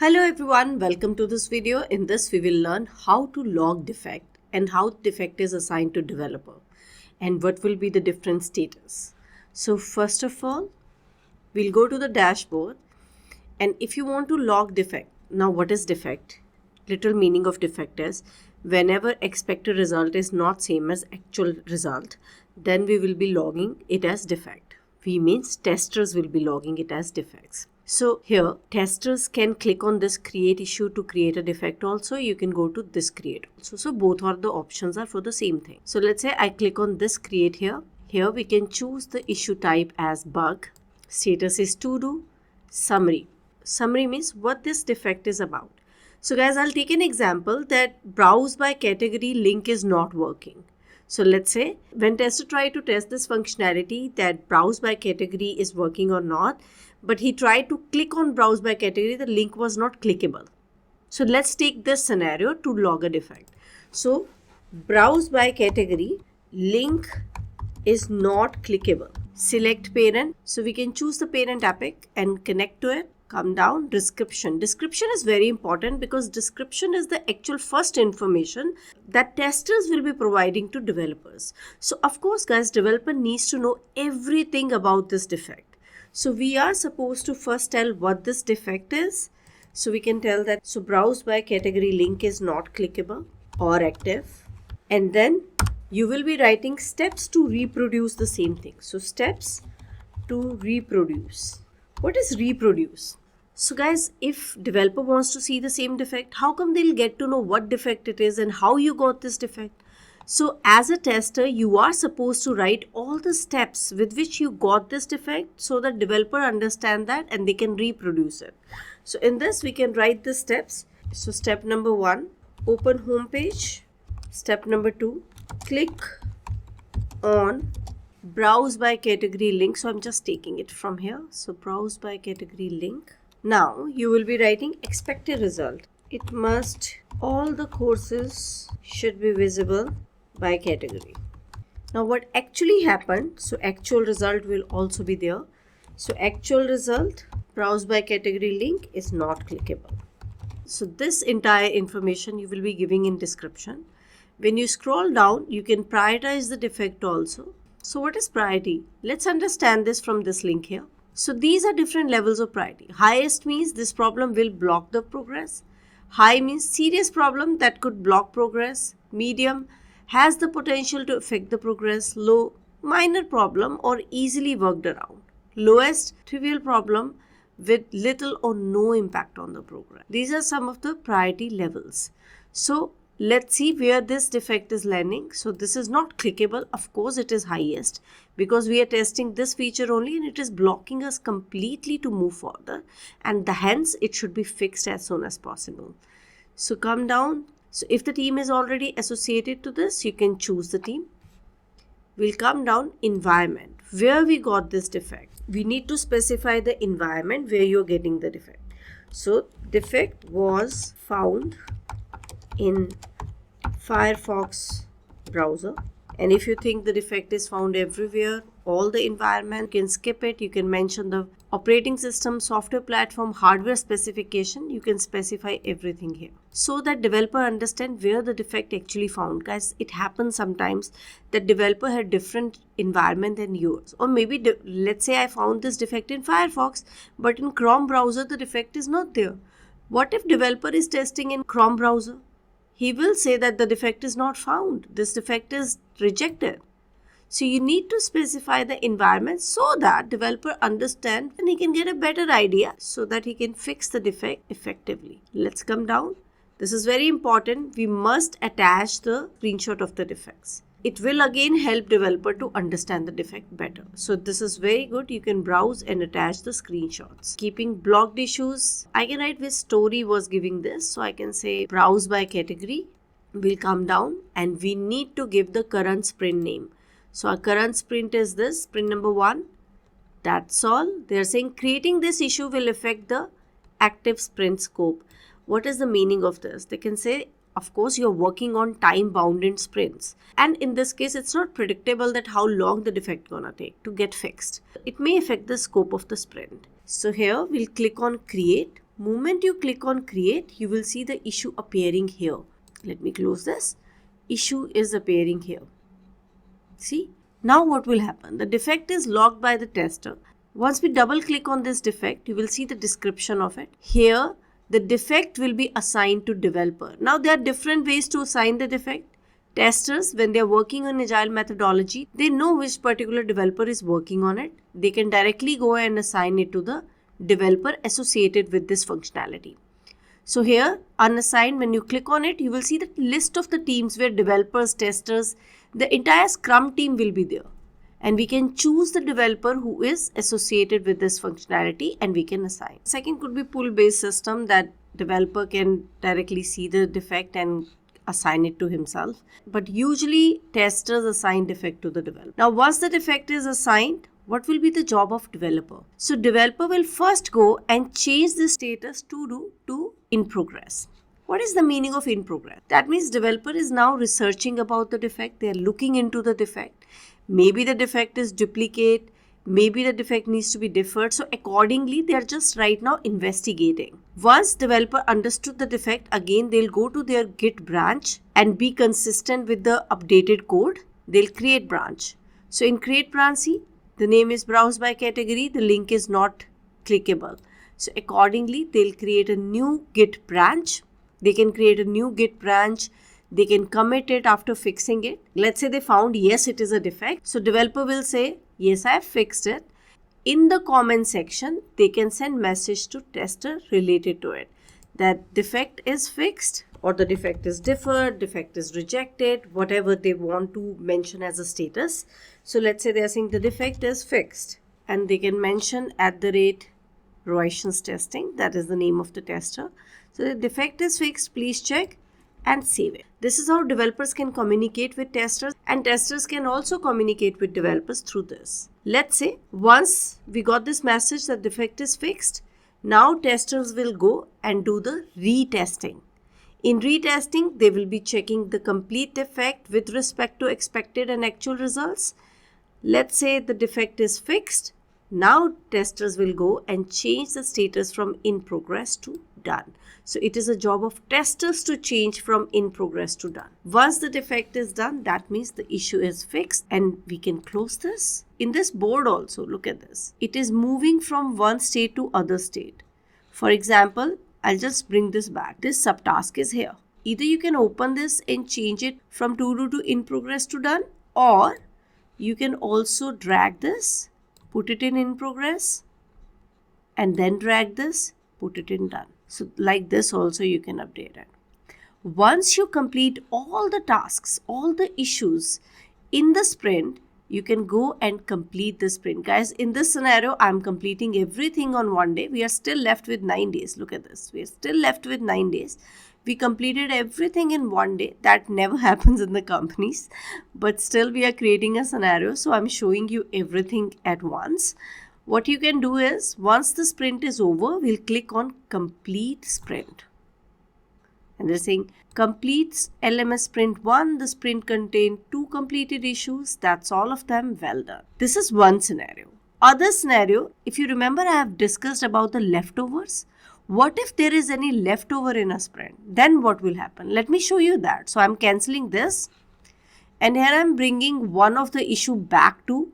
Hello everyone, welcome to this video. In this we will learn how to log defect and how defect is assigned to developer and what will be the different status. So first of all, we'll go to the dashboard, and if you want to log defect, now what is defect? Little meaning of defect is whenever expected result is not same as actual result, then we will be logging it as defect. We means testers will be logging it as defects. So here testers can click on this create issue to create a defect also. You can go to this create also. So both are the options are for the same thing. So let's say I click on this create here. Here we can choose the issue type as bug. Status is to do. Summary. Summary means what this defect is about. So guys, I'll take an example that browse by category link is not working. So let's say when tester tried to test this functionality that browse by category is working or not, but he tried to click on browse by category, the link was not clickable. So let's take this scenario to log a defect. So browse by category link is not clickable. Select parent. So we can choose the parent epic and connect to it. Come down, description. Description is very important because description is the actual first information that testers will be providing to developers. So of course guys, developer needs to know everything about this defect. So we are supposed to first tell what this defect is. So we can tell that so browse by category link is not clickable or active. And then you will be writing steps to reproduce the same thing. So steps to reproduce. What is reproduce? So guys, if developer wants to see the same defect, how come they'll get to know what defect it is and how you got this defect? So as a tester, you are supposed to write all the steps with which you got this defect so that developer understand that and they can reproduce it. So in this, we can write the steps. So step number 1, open home page. Step number 2, click on browse by category link. So I'm just taking it from here. So browse by category link. Now you will be writing expected result. It must, all the courses should be visible by category. Now what actually happened, so actual result will also be there. So actual result, browse by category link is not clickable. So this entire information you will be giving in description. When you scroll down, you can prioritize the defect also. So what is priority? Let's understand this from this link here. So these are different levels of priority. Highest means this problem will block the progress. High means serious problem that could block progress. Medium has the potential to affect the progress. Low, minor problem or easily worked around. Lowest, trivial problem with little or no impact on the progress. These are some of the priority levels. So let's see where this defect is landing. So this is not clickable. Of course, it is highest because we are testing this feature only and it is blocking us completely to move further. And hence, it should be fixed as soon as possible. So come down. So if the team is already associated to this, you can choose the team. We'll come down environment. Where we got this defect? We need to specify the environment where you're getting the defect. So defect was found in Firefox browser, and if you think the defect is found everywhere, all the environment, you can skip it. You can mention the operating system, software platform, hardware specification. You can specify everything here so that developer understand where the defect actually found. Guys, it happens sometimes that developer had different environment than yours, or maybe let's say I found this defect in Firefox, but in Chrome browser the defect is not there. What if developer is testing in Chrome browser? He will say that the defect is not found. This defect is rejected. So you need to specify the environment so that developer understands and he can get a better idea so that he can fix the defect effectively. Let's come down. This is very important. We must attach the screenshot of the defects. It will again help developer to understand the defect better. So this is very good. You can browse and attach the screenshots. Keeping blocked issues, I can write which story was giving this. So I can say browse by category. We'll come down and we need to give the current sprint name. So our current sprint is this, sprint number 1. That's all. They're saying creating this issue will affect the active sprint scope. What is the meaning of this? They can say, of course, you're working on time-bounded sprints. And in this case, it's not predictable that how long the defect gonna take to get fixed. It may affect the scope of the sprint. So here we'll click on create. Moment you click on create, you will see the issue appearing here. Let me close this. Issue is appearing here. See, now what will happen? The defect is logged by the tester. Once we double click on this defect, you will see the description of it. Here, the defect will be assigned to developer. Now, there are different ways to assign the defect. Testers, when they are working on agile methodology, they know which particular developer is working on it. They can directly go and assign it to the developer associated with this functionality. So here, unassigned, when you click on it, you will see the list of the teams where developers, testers, the entire Scrum team will be there. And we can choose the developer who is associated with this functionality and we can assign. Second could be pull-based system that developer can directly see the defect and assign it to himself. But usually testers assign defect to the developer. Now once the defect is assigned, what will be the job of developer? So developer will first go and change the status to in progress. What is the meaning of in progress? That means developer is now researching about the defect. They are looking into the defect. Maybe the defect is duplicate. Maybe the defect needs to be deferred. So accordingly, they are just right now investigating. Once developer understood the defect, again, they'll go to their Git branch and be consistent with the updated code. They'll create branch. So in create branch, see, the name is browse by category. The link is not clickable. So accordingly, they'll create a new Git branch. They can create a new Git branch. They can commit it after fixing it. Let's say they found, yes, it is a defect. So developer will say, yes, I have fixed it. In the comment section, they can send message to tester related to it. That defect is fixed or the defect is deferred, defect is rejected, whatever they want to mention as a status. So let's say they are saying the defect is fixed and they can mention @Roations Testing. That is the name of the tester. So the defect is fixed, please check and save it. This is how developers can communicate with testers and testers can also communicate with developers through this. Let's say once we got this message that defect is fixed, now testers will go and do the retesting. In retesting, they will be checking the complete defect with respect to expected and actual results. Let's say the defect is fixed. Now testers will go and change the status from in progress to done. So it is a job of testers to change from in progress to done. Once the defect is done, that means the issue is fixed and we can close this. In this board also, look at this. It is moving from one state to other state. For example, I'll just bring this back. This subtask is here. Either you can open this and change it from to do to in progress to done, or you can also drag this, put it in progress, and then drag this, put it in done. So like this also you can update it. Once you complete all the tasks, all the issues in the sprint, you can go and complete the sprint. Guys, in this scenario, I'm completing everything on one day. We are still left with 9 days. Look at this. We are still left with 9 days. We completed everything in one day. That never happens in the companies. But still we are creating a scenario. So I'm showing you everything at once. What you can do is, once the sprint is over, we'll click on complete sprint. And they're saying completes LMS sprint 1. The sprint contained 2 completed issues. That's all of them. Well done. This is one scenario. Other scenario, if you remember, I have discussed about the leftovers. What if there is any leftover in a sprint? Then what will happen? Let me show you that. So I'm cancelling this. And here I'm bringing one of the issue back to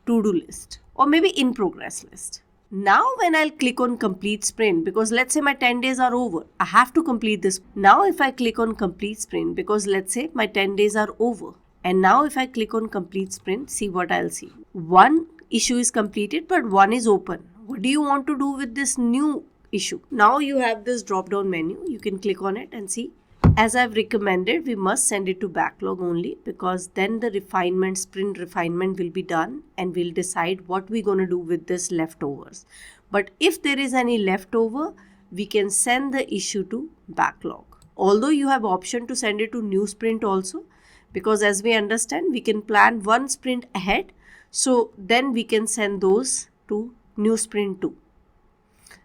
to-do list or maybe in progress list. Now when I'll click on complete sprint, because let's say my 10 days are over, I have to complete this. Now if I click on complete sprint, because let's say my 10 days are over. And now if I click on complete sprint, see what I'll see. One issue is completed, but one is open. What do you want to do with this new issue? Now you have this drop down menu. You can click on it and see. As I've recommended, we must send it to backlog only, because then the refinement, sprint refinement will be done and we'll decide what we're going to do with this leftovers. But if there is any leftover, we can send the issue to backlog. Although you have option to send it to new sprint also, because as we understand, we can plan one sprint ahead. So then we can send those to new sprint too.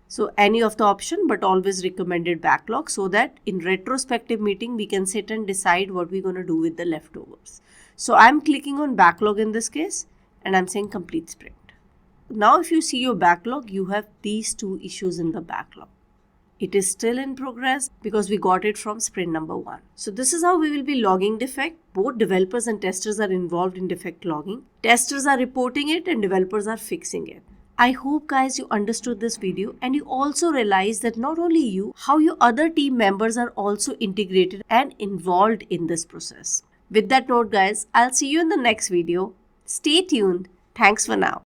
So any of the option, but always recommended backlog, so that in retrospective meeting, we can sit and decide what we're going to do with the leftovers. So I'm clicking on backlog in this case, and I'm saying complete sprint. Now, if you see your backlog, you have these 2 issues in the backlog. It is still in progress because we got it from sprint number 1. So this is how we will be logging defect. Both developers and testers are involved in defect logging. Testers are reporting it and developers are fixing it. I hope guys you understood this video and you also realize that not only you, how your other team members are also integrated and involved in this process. With that note guys, I'll see you in the next video. Stay tuned. Thanks for now.